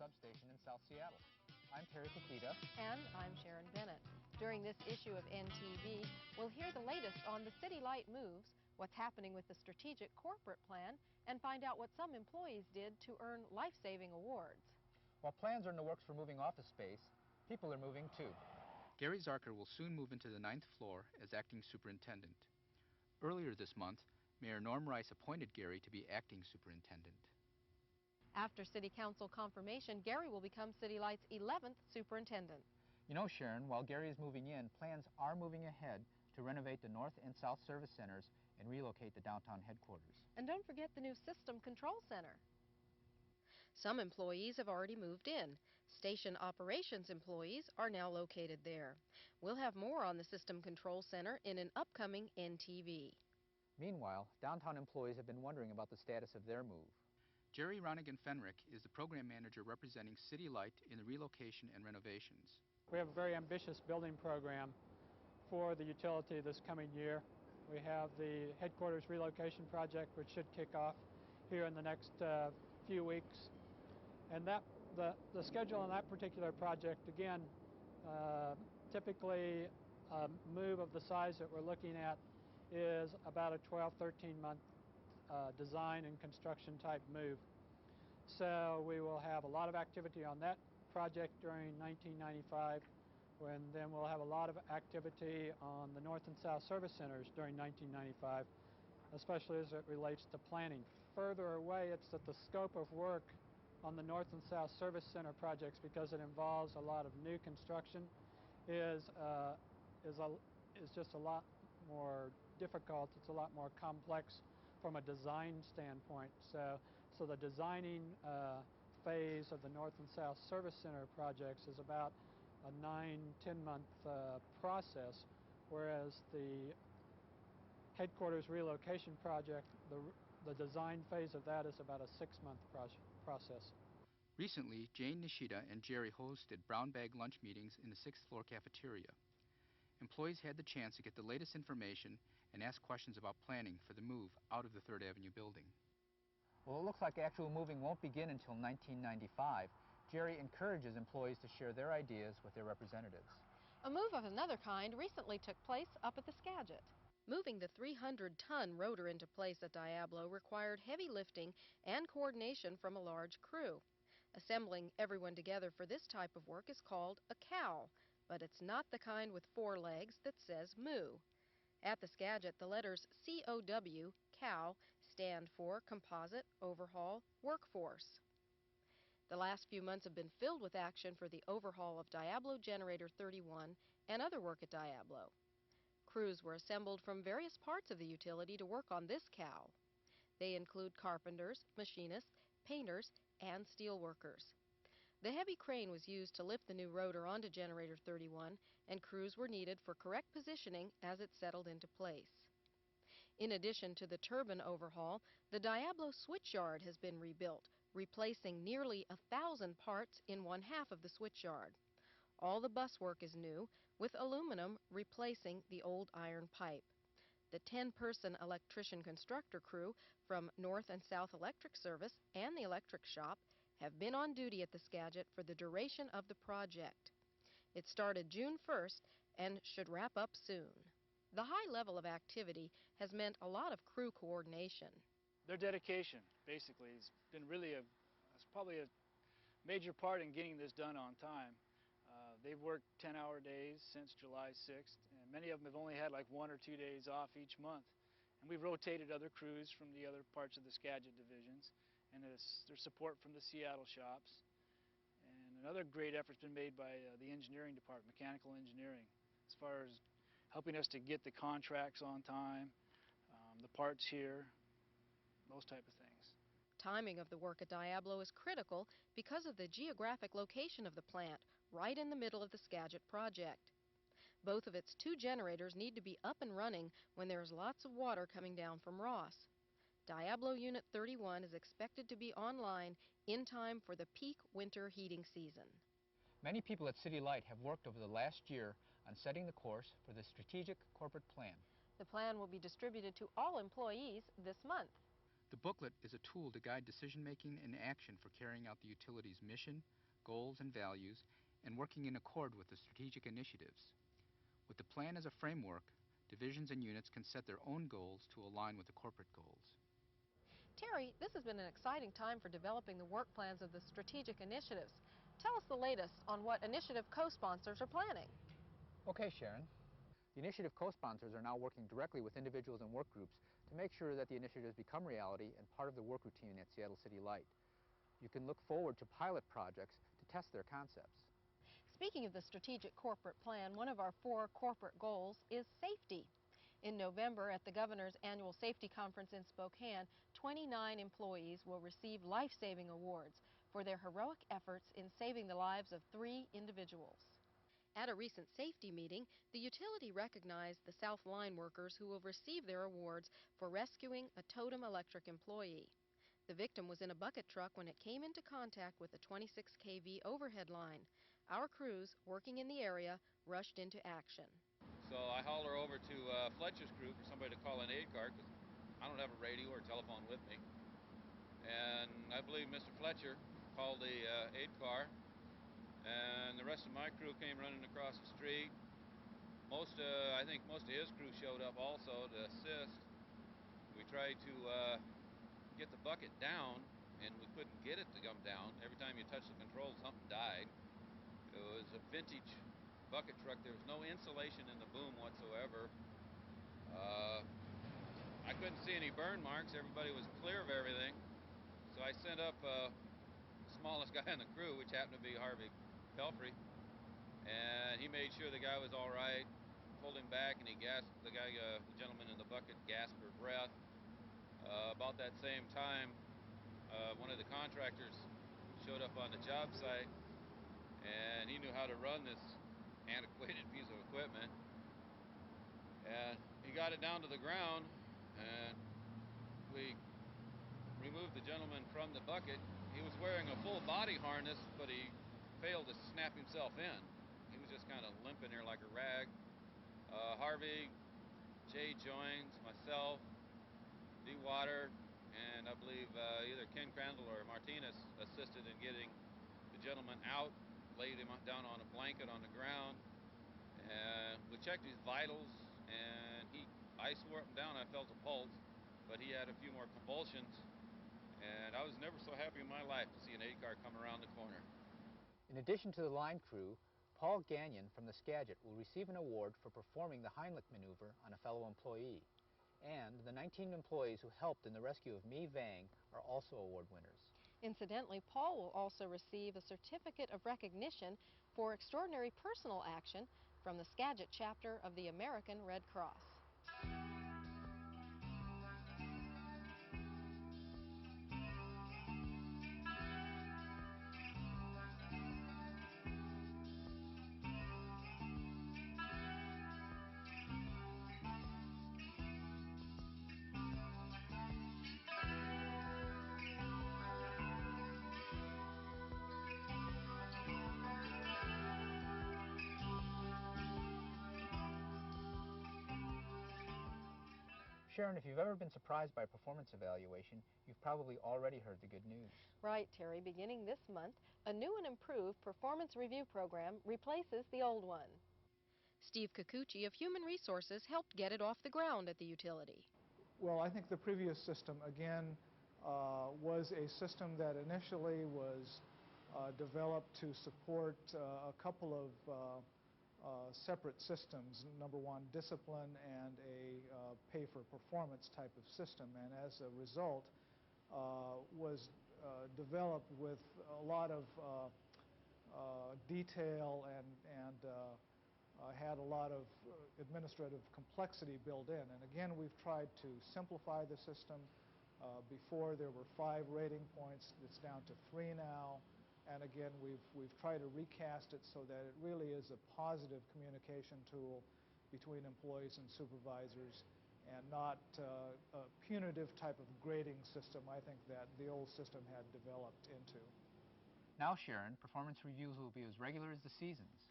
substation in South Seattle. I'm Terry Kakida. And I'm Sharon Bennett. During this issue of NTV, we'll hear the latest on the City Light moves, what's happening with the strategic corporate plan, and find out what some employees did to earn life-saving awards. While plans are in the works for moving office space, people are moving too. Gary Zarker will soon move into the 9th floor as acting superintendent. Earlier this month, Mayor Norm Rice appointed Gary to be acting superintendent. After City Council confirmation, Gary will become City Light's 11th superintendent. You know, Sharon, while Gary is moving in, plans are moving ahead to renovate the North and South Service Centers and relocate the downtown headquarters. And don't forget the new System Control Center. Some employees have already moved in. Station operations employees are now located there. We'll have more on the System Control Center in an upcoming NTV. Meanwhile, downtown employees have been wondering about the status of their move. Jerry Ronigan-Fenrick is the program manager representing City Light in the relocation and renovations. We have a very ambitious building program for the utility this coming year. We have the headquarters relocation project, which should kick off here in the next few weeks. And the schedule on that particular project, again, typically a move of the size that we're looking at is about a 13 month design and construction type move. So we will have a lot of activity on that project during 1995, and then we'll have a lot of activity on the North and South Service Centers during 1995, especially as it relates to planning. Further away, it's that the scope of work on the North and South Service Center projects, because it involves a lot of new construction, is just a lot more difficult. It's a lot more complex from a design standpoint. So the designing phase of the North and South Service Center projects is about a 9-10 month process, whereas the headquarters relocation project, the design phase of that is about a 6-month process. Recently, Jane Nishida and Jerry hosted brown bag lunch meetings in the 6th floor cafeteria. Employees had the chance to get the latest information and ask questions about planning for the move out of the 3rd Avenue building. Well, it looks like actual moving won't begin until 1995. Jerry encourages employees to share their ideas with their representatives. A move of another kind recently took place up at the Skagit. Moving the 300-ton rotor into place at Diablo required heavy lifting and coordination from a large crew. Assembling everyone together for this type of work is called a cow, but it's not the kind with 4 legs that says moo. At the Skagit, the letters COW, cow, stand for Composite Overhaul Workforce. The last few months have been filled with action for the overhaul of Diablo Generator 31 and other work at Diablo. Crews were assembled from various parts of the utility to work on this cow. They include carpenters, machinists, painters, and steel workers. The heavy crane was used to lift the new rotor onto Generator 31, and crews were needed for correct positioning as it settled into place. In addition to the turbine overhaul, the Diablo switchyard has been rebuilt, replacing nearly 1,000 parts in one half of the switchyard. All the bus work is new, with aluminum replacing the old iron pipe. The 10-person electrician constructor crew from North and South Electric Service and the electric shop have been on duty at the Skagit for the duration of the project. It started June 1st and should wrap up soon. The high level of activity has meant a lot of crew coordination. Their dedication, basically, has been really it's probably a major part in getting this done on time. They've worked 10-hour days since July 6th, and many of them have only had like 1 or 2 days off each month. And we've rotated other crews from the other parts of the Skagit divisions, and there's support from the Seattle shops. And another great effort's been made by the engineering department, mechanical engineering, as far as helping us to get the contracts on time, the parts here, those type of things. Timing of the work at Diablo is critical because of the geographic location of the plant, right in the middle of the Skagit project. Both of its 2 generators need to be up and running when there is lots of water coming down from Ross. Diablo Unit 31 is expected to be online in time for the peak winter heating season. Many people at City Light have worked over the last year on setting the course for the strategic corporate plan. The plan will be distributed to all employees this month. The booklet is a tool to guide decision-making and action for carrying out the utility's mission, goals, and values, and working in accord with the strategic initiatives. With the plan as a framework, divisions and units can set their own goals to align with the corporate goals. Terry, this has been an exciting time for developing the work plans of the strategic initiatives. Tell us the latest on what initiative co-sponsors are planning. Okay, Sharon. The initiative co-sponsors are now working directly with individuals and work groups to make sure that the initiatives become reality and part of the work routine at Seattle City Light. You can look forward to pilot projects to test their concepts. Speaking of the strategic corporate plan, one of our 4 corporate goals is safety. In November, at the Governor's Annual Safety Conference in Spokane, 29 employees will receive life-saving awards for their heroic efforts in saving the lives of 3 individuals. At a recent safety meeting, the utility recognized the South Line workers who will receive their awards for rescuing a Totem Electric employee. The victim was in a bucket truck when it came into contact with a 26 kV overhead line. Our crews, working in the area, rushed into action. So I hauled her over to Fletcher's crew for somebody to call an aid car because I don't have a radio or telephone with me. And I believe Mr. Fletcher called the aid car, and the rest of my crew came running across the street. I think most of his crew showed up also to assist. We tried to get the bucket down, and we couldn't get it to come down. Every time you touched the controls, something died. It was a vintage bucket truck. There was no insulation in the boom whatsoever. I couldn't see any burn marks. Everybody was clear of everything. So I sent up the smallest guy in the crew, which happened to be Harvey Pelfrey, and he made sure the guy was all right, pulled him back, and he gasped, the gentleman in the bucket gasped for breath. About that same time, one of the contractors showed up on the job site, and he knew how to run this antiquated piece of equipment, and he got it down to the ground, and we removed the gentleman from the bucket. He was wearing a full body harness, but he failed to snap himself in. He was just kind of limping there like a rag. Harvey, Jay Joins, myself, D. Water, and I believe either Ken Crandall or Martinez assisted in getting the gentleman out, laid him down on a blanket on the ground, and we checked his vitals, and I swore up and down I felt a pulse, but he had a few more convulsions, and I was never so happy in my life to see an aid car come around the corner. In addition to the line crew, Paul Gagnon from the Skagit will receive an award for performing the Heimlich maneuver on a fellow employee. And the 19 employees who helped in the rescue of Mi Vang are also award winners. Incidentally, Paul will also receive a certificate of recognition for extraordinary personal action from the Skagit chapter of the American Red Cross. Sharon, if you've ever been surprised by a performance evaluation, you've probably already heard the good news. Right, Terry. Beginning this month, a new and improved performance review program replaces the old one. Steve Kikuchi of Human Resources helped get it off the ground at the utility. Well, I think the previous system, again, was a system that initially was developed to support a couple of separate systems. Number one, discipline, and a pay-for-performance type of system. And as a result, was developed with a lot of detail and had a lot of administrative complexity built in. And again, we've tried to simplify the system. Before there were 5 rating points, it's down to 3 now. And again, we've tried to recast it so that it really is a positive communication tool between employees and supervisors, and not a punitive type of grading system I think that the old system had developed into. Now, Sharon, performance reviews will be as regular as the seasons.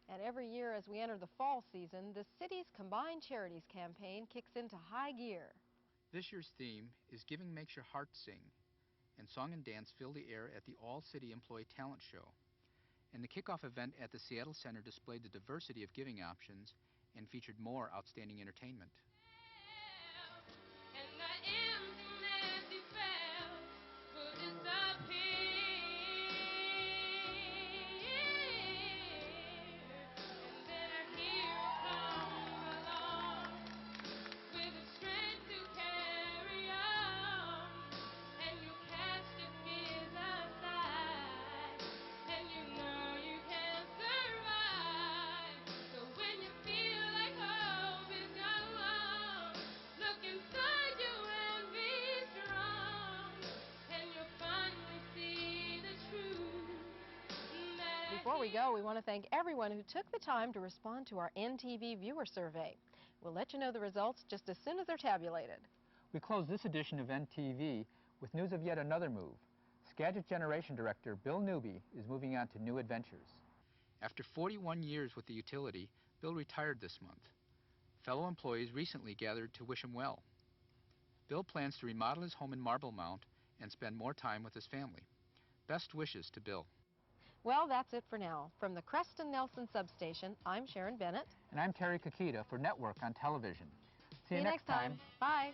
And every year as we enter the fall season, the city's Combined Charities campaign kicks into high gear. This year's theme is Giving Makes Your Heart Sing, and song and dance fill the air at the All-City Employee Talent Show. And the kickoff event at the Seattle Center displayed the diversity of giving options and featured more outstanding entertainment. Before we go, we want to thank everyone who took the time to respond to our NTV viewer survey. We'll let you know the results just as soon as they're tabulated. We close this edition of NTV with news of yet another move. Skagit Generation Director Bill Newby is moving on to new adventures. After 41 years with the utility, Bill retired this month. Fellow employees recently gathered to wish him well. Bill plans to remodel his home in Marble Mount and spend more time with his family. Best wishes to Bill. Well, that's it for now. From the Creston Nelson Substation, I'm Sharon Bennett. And I'm Terry Kakida for Network on Television. See you next time. Bye.